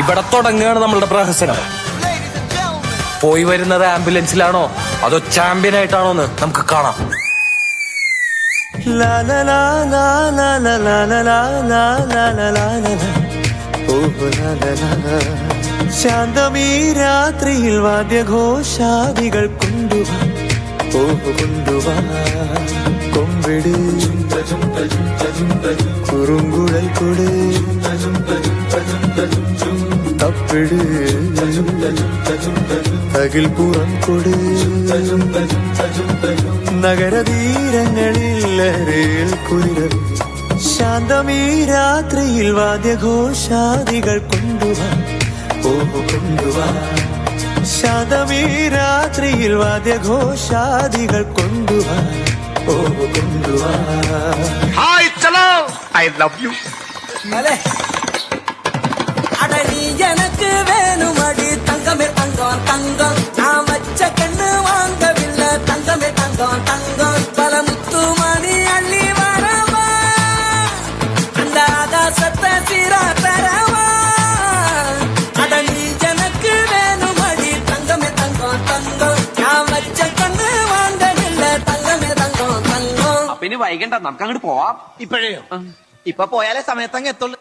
ഇവിടെ തുടങ്ങുകയാണ് നമ്മളുടെ പ്രഹസനം. പോയി വരുന്നത് ആംബുലൻസിലാണോ അതോ ചാമ്പ്യനായിട്ടാണോ എന്ന് നമുക്ക് കാണാം. ശാന്തമീ രാത്രിയിൽ വാദ്യഘോഷാദികൾ കൊണ്ടുവാ കൊണ്ടുവാ കൊമ്പിട് കുറുങ്കുഴൽ കൊട് തപ്പിട് തകിൽ പുറം കൊട് നഗരതീരങ്ങളിൽ അരയിൽ കുളിരൽ ശാന്തമീ രാത്രിയിൽ വാദ്യഘോഷാദികൾ കൊണ്ടുവാ കൊണ്ടുവാ ശാന്തമീ രാത്രിയിൽ വാദ്യഘോഷാദികൾ കൊണ്ടുവാ കൊണ്ടുവാ. Hi Chalo I love you. அடனி எனக்கு வேணுமடி தங்கமே தங்கம் தங்கம் நான் வச்ச கண்ணு வாங்கவில்லை தங்கமே தங்கம் தங்கம் பல முத்து மணி அள்ளி வரவா அந்த ஆகாசத்தை சீரா தரவா அடனி எனக்கு வேணுமடி தங்கமே தங்கம் தங்கம் நான் வச்ச கண்ணு வாங்கவில்லை தங்கமே தங்கம் தங்கம். അപ്പൊ ഇനി വൈകണ്ട, നമുക്ക് അങ്ങോട്ട് പോവാം. ഇപ്പോഴേയോ? ഇപ്പൊ പോയാലേ സമയത്തങ്ങ് എത്തുള്ളൂ.